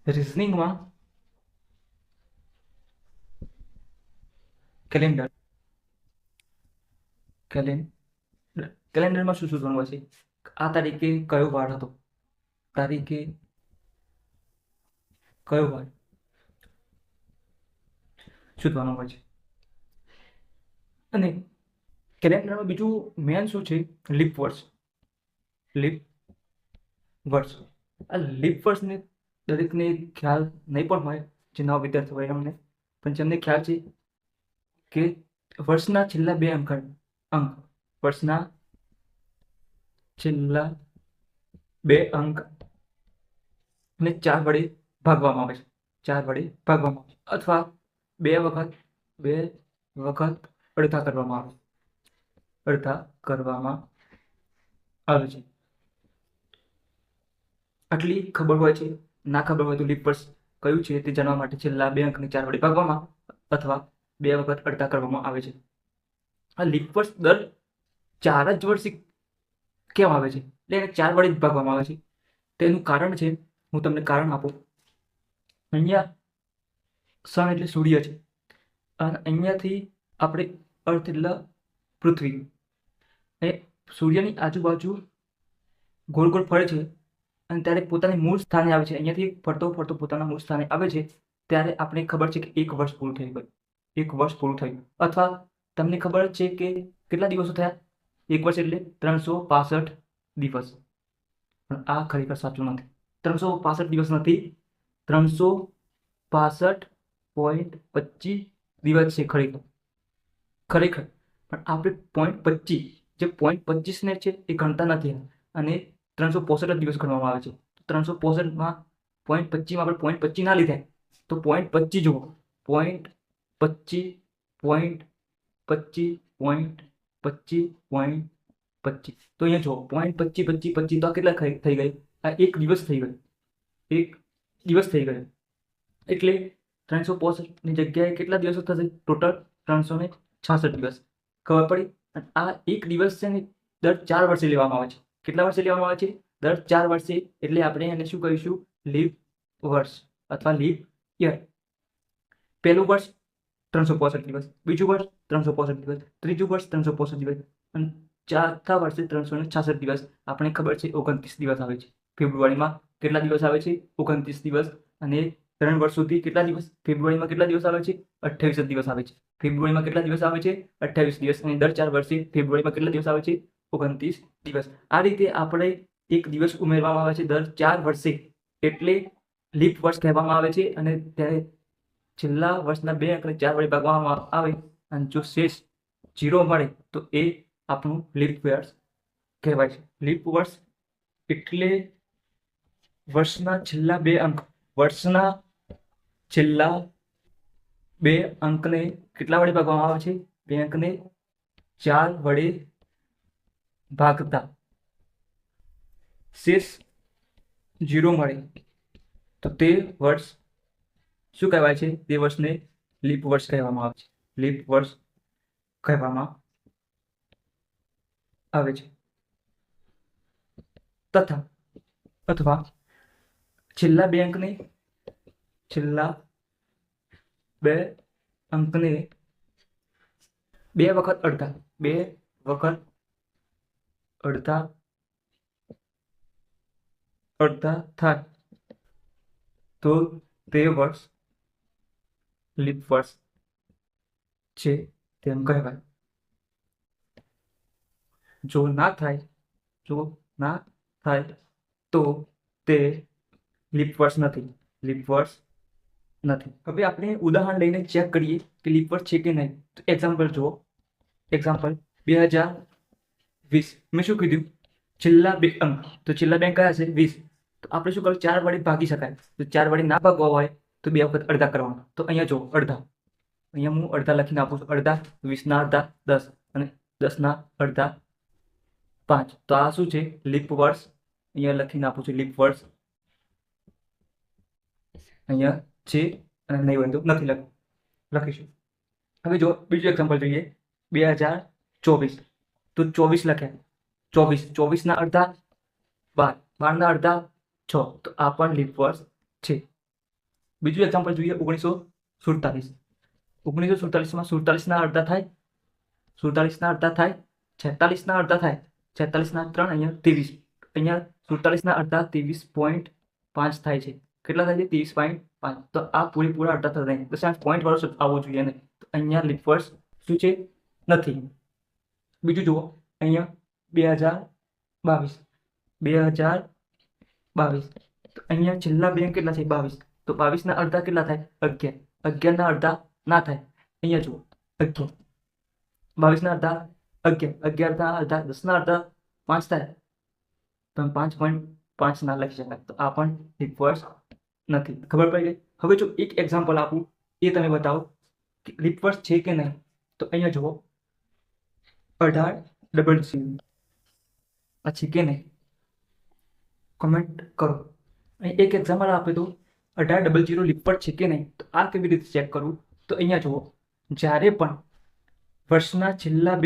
રિઝનિંગમાં calendar calendar કેલેન્ડરમાં શું શોધવાનું હોય છે? આ તારીખે કયો વાર હતો, તારીખે કયો વાર શોધવાનો હોય છે. અને કેલેન્ડરમાં બીજું મેન શું છે? લીપ વર્ષ. લીપ વર્ષ આ લીપ વર્ષને દરેકને ખ્યાલ નહીં પણ હોય, જે નવા વિદ્યાર્થી હોય એમને, પણ જેમને ખ્યાલ છે કે વર્ષના છેલ્લા બે અંક વર્ષના છેલ્લા બે અંક ને 4 વડે ભાગવામાં આવે છે. 4 વડે ભાગવામાં આવે છે, અથવા બે વખત અડધા કરવામાં આવે છે. આટલી ખબર હોય છે. ના ખબર હોય તો લીપ વર્ષ કયું છે તે જાણવા માટે છેલ્લા બે અંકને 4 વડે ભાગવામાં અથવા બે વખત અડધા કરવામાં આવે છે. આ લીપ વર્ષ દર 4 જ વર્ષે કેમ આવે છે? એટલે એને 4 વડે જ ભાગવામાં આવે છે. તેનું કારણ છે, હું તમને કારણ આપું. અહીંયા સન એટલે સૂર્ય છે, અને અહીંયાથી આપણે અર્થ એટલે પૃથ્વી, એ સૂર્યની આજુબાજુ ગોળ ગોળ ફરે છે, અને ત્યારે પોતાની મૂળ સ્થાને આવે છે. અહીંયાથી ફરતો ફરતો પોતાના મૂળ સ્થાને આવે છે, ત્યારે આપણે ખબર છે કે 1 વર્ષ પૂરું થઈ ગયું. 1 વર્ષ પૂરું થયું. અથવા તમને ખબર છે કે કેટલા દિવસો થયા? 1 વર્ષ એટલે 365 દિવસ. પણ આ ખરેખર સાચું નથી. 365 દિવસ નથી, 365.25 દિવસ છે ખરેખર. પણ આપણે .25, જે .25 ને છે એ ગણતા નથી, અને 365 દિવસ ગણવામાં આવે છે. 365માં .25 આપણે .25 ના લીધે, તો .25 જુઓ. .25 .25 .25 તો અહીંયા જુઓ, .25 25 25 તો આ કેટલા થઈ ગઈ? આ 1 દિવસ થઈ ગયો. 1 દિવસ થઈ ગયો. એટલે 365 ની જગ્યાએ કેટલા દિવસો થશે ટોટલ? 366 દિવસ. ખબર પડી? અને આ 1 દિવસ છે ને દર 4 વર્ષે લેવામાં આવે છે. કેટલા વર્ષે લેવામાં આવે છે? દર 4 વર્ષે. એટલે આપણે એને શું કહીશું? લીપ વર્ષ અથવા લીપ યર. પહેલું વર્ષ 365 દિવસ, બીજું વર્ષ 365 દિવસ, ત્રીજું વર્ષ 365 દિવસ, અને ચોથા વર્ષે 366 દિવસ. આપણે ખબર છે 29 દિવસ આવે છે. ફેબ્રુઆરીમાં કેટલા દિવસ આવે છે? 29 દિવસ. અને 3 વર્ષ સુધી કેટલા દિવસ? ફેબ્રુઆરીમાં કેટલા દિવસ આવે છે? 28 દિવસ આવે છે. ફેબ્રુઆરીમાં કેટલા દિવસ આવે છે? 28 દિવસ. અને દર 4 વર્ષે ફેબ્રુઆરીમાં કેટલા દિવસ આવે છે? 29 દિવસ. આ રીતે આપણે 1 દિવસ ઉમેરવામાં આવે છે દર 4 વર્ષે, એટલે લીપ વર્ષ કહેવામાં આવે છે. અને ત્યારે છેલ્લા વર્ષના બે અંકને 4 વડે ભાગવામાં આવે, અને જો શેષ 0 મળે તો એ આપણું લીપ વર્ષ કહેવાય છે. લીપ વર્ષ એટલે વર્ષના છેલ્લા બે અંકને કેટલા વડે ભાગવામાં આવે છે? 2 અંકને 4 વડે ભાગતા શેષ 0 મળે તો તે વર્ષ શું કહેવાય છે? તે વર્ષને લીપ વર્ષ કહેવામાં આવે છે. લીપ વર્ષ કહેવામાં આવે છે. અથવા છેલ્લા બે અંકને 2 વખત અડધા થાય તો તે વર્ષ લીપ વર્ષ છે તેમ કહેવાય. જો ના થાય તો તે લીપ વર્ષ નથી. હવે આપણે ઉદાહરણ લઈને ચેક કરીએ કે લીપ વર્ષ છે કે નહીં. તો એક્ઝામ્પલ જુઓ. એક્ઝામ્પલ 2020. મેં શું કીધું? છેલ્લા બે અંક. તો છેલ્લા બે અંક કયા છે? 20. તો આપણે શું કરવું? 4 વડે ભાગી શકાય. તો 4 વડે ના ભાગવા હોય તો 2 વખત અડધા કરવાના. તો અહીંયા જુઓ, અડધા. અહીંયા હું અડધા લખીને આપું છું. અડધા 20 ના અડધા 10, અને 10 ના અડધા 5. તો આ શું છે? લીપ વર્ષ. અહીંયા લખીને આપું છું લીપ વર્ષ. અહીંયા છે, અને નહીં હોય તો નથી લખીશું. હવે જો બીજું એક્ઝામ્પલ જોઈએ. 2024. તો 24 લખ્યા. 24 ના અડધા 12, 12 ના અડધા 6. તો આ પણ લીપ વર્ષ છે. બીજું એક્ઝામ્પલ જોઈએ 1947. 1947માં 47ના અડધા થાય, 47ના અડધા થાય, 46ના અડધા થાય, 46ના 3 અહીંયા 23. અહીંયા 47ના અડધા 23.5 થાય છે. કેટલા થાય છે? 23.5. તો આ પૂરેપૂરા અડધા થતા નહીં, તો પોઈન્ટ વાળો આવવો જોઈએ ને. તો અહીંયા લીપ વર્ષ શું છે? નથી. બીજું જુઓ, અહીંયા 2022. 2022. તો અહીંયા છેલ્લા બે અંક કેટલા છે? 22. તો 22ના અડધા કેટલા થાય? 11. 11ના અડધા ના થાય. અહીંયા જુઓ 11. 22ના અડધા 11. 11ના અડધા 10ના અડધા 5 થાય. તો 5.5 ના લખી શકાય. તો આ પણ લીપ વર્ષ નથી. ખબર પડી ગઈ? હવે જો એક એક્ઝામ્પલ આપું, એ તમે બતાવો કે લીપ વર્ષ છે કે નહીં. તો અહીંયા જુઓ 1800. આ છે કે નહીં? કમેન્ટ કરો. અહીં એક એક્ઝામ્પલ આપે તો 1800 લીપ વર્ષ છે કે નહીં. તો આ કેવી રીતે ચેક કરવું? તો અહીંયા જુઓ, જ્યારે પણ વર્ષના છેલ્લા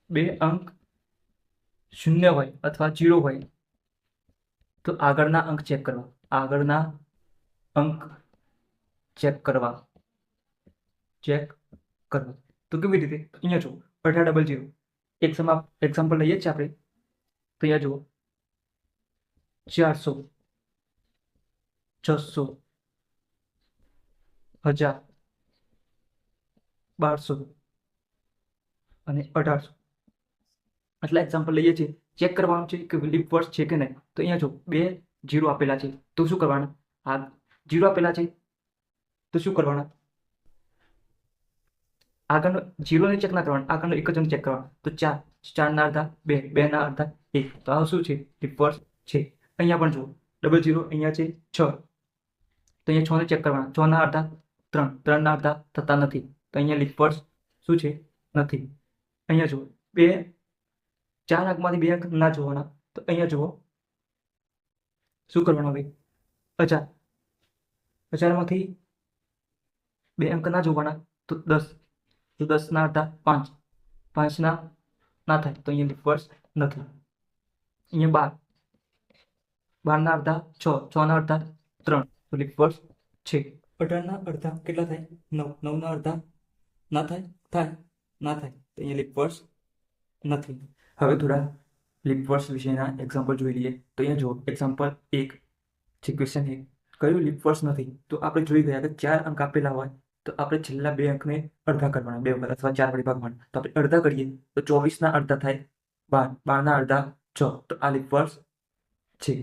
બે અંક શૂન્ય હોય અથવા 0 હોય તો આગળના અંક ચેક કરવા. તો કેવી રીતે? અહીંયા જુઓ 1800. એક્ઝામ્પલ લઈએ છીએ આપણે. તો અહીંયા જુઓ 400, 600, 1000, 1200 અને 1800. આટલા એક્ઝામ્પલ લઈએ છીએ. ચેક કરવાનું છે કે લીપ વર્ષ છે કે નહીં. તો અહીંયા જો 2 0 આપેલા છે, તો શું કરવાના? આ 0 આપેલા છે તો શું કરવાના? આગળનો 0 ને ચેક ના કરવાના, આગળનો એક જ અંક ચેક કરવાનો. તો 4, 4ના અડધા 2, 2ના અડધા 1. તો આ શું છે? લીપ વર્ષ છે. અહીંયા પણ જુઓ 00, અહીંયા છે 6. તો અહીંયા 6 ને ચેક કરવાના. 6ના અડધા 3, 3ના અડધા થતા નથી. તો અહીંયા લીપ વર્ષ શું છે? નથી. અહીંયા જુઓ 4 અંકમાંથી 2 અંક ના જોવાના. તો અહીંયા જુઓ શું કરવાનું? હવે 1000માંથી 2 અંક ના જોવાના. તો 10, તો 10ના અડધા 5, 5ના ના થાય. તો અહીંયા લીપ વર્ષ નથી. અહીંયા 12, 12ના અડધા 6, 6ના અડધા 3. તો લીપ વર્ષ છે. 18ના અડધા કેટલા થાય? 9, 9ના અડધા ના થાય? ના થાય. તો અહીંયા લીપ વર્ષ નથી. હવે થોડા લીપ વર્ષ વિશેના એક્ઝામ્પલ જોઈ લઈએ. તો અહીંયા જુઓ એક્ઝામ્પલ 1 છે. ક્વેશ્ચન 1, કયું લીપ વર્ષ નથી? તો આપણે જોઈ ગયા કે 4 અંક આપેલા હોય તો આપણે છેલ્લા 2 અંકને અડધા કરવાના, 2 વખત અથવા 4 વડે ભાગવાના. તો આપણે અડધા કરીએ તો 24ના અડધા થાય 12, 12ના અડધા 6. તો આ લીપ વર્ષ છે.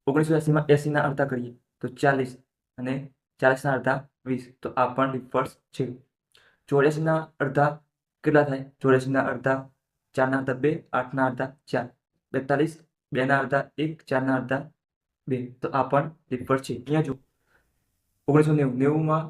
1980માં 80ના અડધા કરીએ તો 40 અને 40ના અડધા 20. તો આ પણ લીપ વર્ષ છે. 84ના અડધા કેટલા થાય? 84ના અડધા 4ના અડધા 2, 8ના અડધા 4, 42, 2ના અડધા 1, 4ના અડધા 2. તો આ પણ લીપ વર્ષ છે. અહીંયા જો 1990, 90માં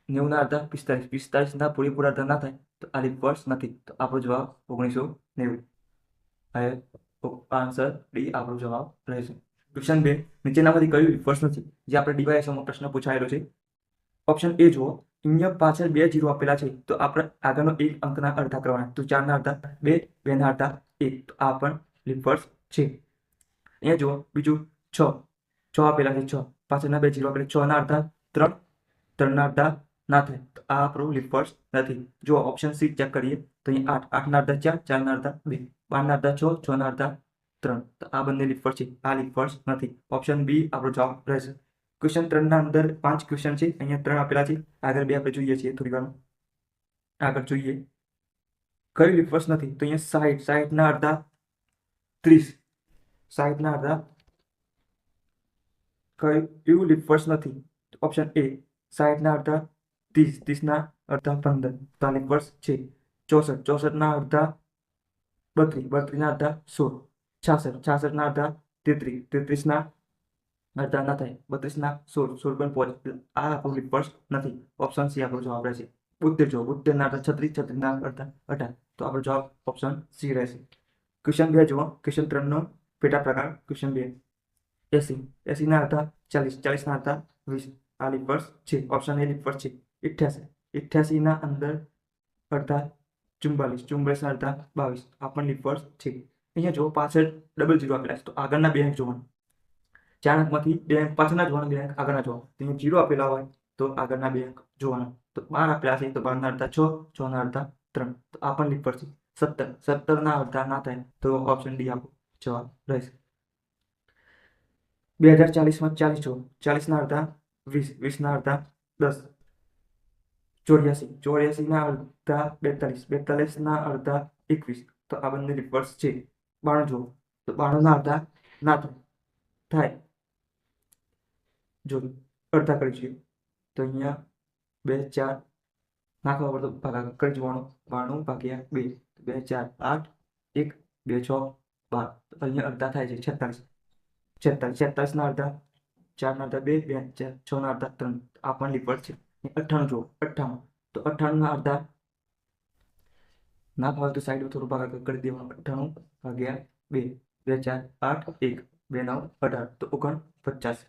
90ના અડધા 45, 45ના પૂરેપૂરા અડધા ના થાય. તો આ લીપ વર્ષ નથી. તો આપણો જવાબ 1990. હવે આન્સર ડી આપણો જવાબ રહેશે. ક્વેશ્ચન 2, નીચેનામાંથી કયું લીપ વર્ષ નથી? જે આપણે ડીવાયએસમાં પ્રશ્ન પૂછાયેલો છે. ઓપ્શન એ જુઓ, અહીંયા પાછળ 2 0 આપેલા છે તો આપણે આગળનો એક અંકના અડધા કરવાના. તો 4ના અડધા 2, 2ના અડધા 1. તો આ પણ લીપ વર્ષ છે. અહીંયા જુઓ બીજું 6 આપેલા છે. 6 પાછળના 2 0 આપેલા. 6ના અડધા 3, 3ના અડધા ના થાય. તો આ આપણું લીપ વર્ષ નથી. જો ઓપ્શન સી ચેક કરીએ તો અહીંયા 8, 8ના અડધા 4, 4ના અડધા 2, 12ના અડધા 6, 6ના અડધા 3. તો આ બંને લીપ વર્ષ છે. આ લીપ વર્ષ નથી. ઓપ્શન બી આપણો જવાબ રહેશે. ક્વેશ્ચન 3ના અંદર 5 ક્વેશ્ચન છે. અહીંયા 3 આપેલા છે, આગળ 2 આપણે જોઈએ છીએ. થોડી વાર આગળ જોઈએ કયું લીપ વર્ષ નથી. તો અહીંયા 60, 60ના અડધા 30, 60ના અડધા કયું લીપ વર્ષ નથી? ઓપ્શન એ 60ના અડધા 30, 30ના અડધા 15. તો આ લીપ વર્ષ છે. 64, 64ના અડધા 32, 32ના અડધા 16, 66, 66ના અડધા 33, 33ના અડધા ના થાય. 32ના 16, 16.5. આ આપણું લીપ વર્ષ નથી. ઓપ્શન સી આપણો જવાબ રહેશે. 72 જો 72ના અડધા 36, 36ના અડધા 18. તો આપણો જવાબ ઓપ્શન સી રહેશે. ક્વેશ્ચન 2 જુઓ. ક્વેશ્ચન 3નો પેટા પ્રકાર. ક્વેશ્ચન 2, 80, 80ના અડધા 40, 40ના અડધા 20. આ લીપ વર્ષ છે. ઓપ્શન એ લીપ વર્ષ છે. 88, 88ના અંદર અડધા 44, 44ના અડધા 22. આ પણ લીપ વર્ષ છે. અહીંયા જો પાછળ 00 આપેલા છે તો આગળના 2 અંક જોવાના. 4 અંકમાંથી 2 અંક પાછળના જોવાના, 2 અંક આગળના જોવાના. તો અહીંયા 0 આપેલા હોય તો આગળના 2 અંક જોવાના. તો 12 આપેલા છે તો 12 ના અડધા 6, 6 ના અડધા 3. તો આ પણ લીપ પડશે. 17, 17 ના અડધા ના થાય તો ઓપ્શન ડી આપણો જવાબ રહેશે. 2040માં 40 જો, 40 ના અડધા 20, 20 ના અડધા 10, 84, 84 ના અડધા 42, 42 ના અડધા 21. તો આ બંને રિવર્સ છે. 92 જુઓ તો 92 ના અડધા ના થાય. જો અડધા કરી જોઈએ તો અહીંયા 2, 4 ના ખબર પડતો ભાગાકાર કરી જોવાનો. 92 ભાગ્યા 2, 2, 4, 8, 1, 2, 6, 12. તો અહીંયા અડધા થાય છે 46, 46 ના અડધા 4 ના અડધા 2, 2, 4, 6 ના અડધા 3. આ પણ રિવર્સ છે. 98 જુઓ, 98 તો 98 ના અડધા ના ભાવે તો સાઈડ થોડું ભાગાકાર કરી દેવાનું. 98 ભાગ્યા 2, 2, 4, 8, 1, 2, 9, 18. તો 49.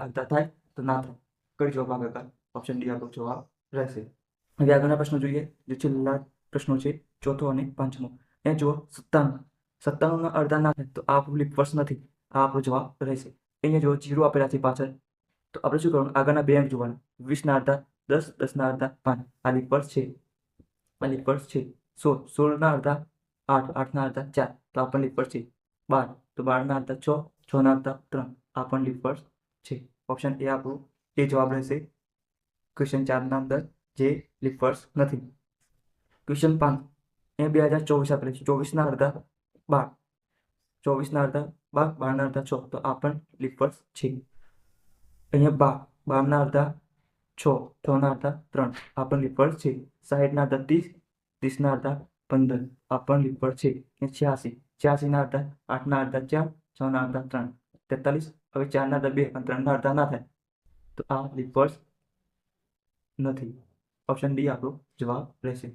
અડધા થાય તો ના થાય કરી જો ભાગાકાર. ઓપ્શન ડી આપણો જવાબ રહેશે. હવે આગળના પ્રશ્નો જોઈએ. જે છેલ્લા પ્રશ્નો છે, ચોથો અને પાંચમો. એ જુઓ 97, 97 ના અડધા ના થાય તો આ આપણું લીપ વર્ષ નથી. આ આપણો જવાબ રહેશે. અહીંયા જો 0 આપેલા છે પાછળ તો આપણે શું કરવાનું, આગળના 2 અંક જોવાના. 20 ના અડધા 10, 10 ના અડધા 5. આ લીપ વર્ષ છે. આ લીપ વર્ષ છે. 16, 16 ના અડધા 8, 8 ના અડધા 4. તો આ પણ લીપ વર્ષ છે. 12, તો 12 ના અડધા 6, 6 ના અડધા 3. આ પણ લીપ વર્ષ છે. ઓપ્શન એ આપણું એ જવાબ રહેશે ક્વેશ્ચન 4 ના અંદર, જે લીપ વર્ષ નથી. ક્વેશ્ચન 5 એ 2024 આપેલું છે. 24 ના અડધા 12, 24 ના અડધા 12, 12 ના અડધા 6. તો આ પણ લીપ વર્ષ છે. અહીંયા 12 ના અડધા 6, 6 ના અડધા 3. આ પણ લીપ વર્ષ છે. 60 ના અડધા 30, 30 ના અડધા 15. આ પણ લીપ વર્ષ છે. 86, 86 ના અડધા 8 ના અડધા 4, 6 ના અડધા 3. 43, હવે 4 ના અડધા 2 અને 3 ના અડધા ના થાય તો આ લીપ વર્ષ નથી. ઓપ્શન ડી આપણો જવાબ રહેશે.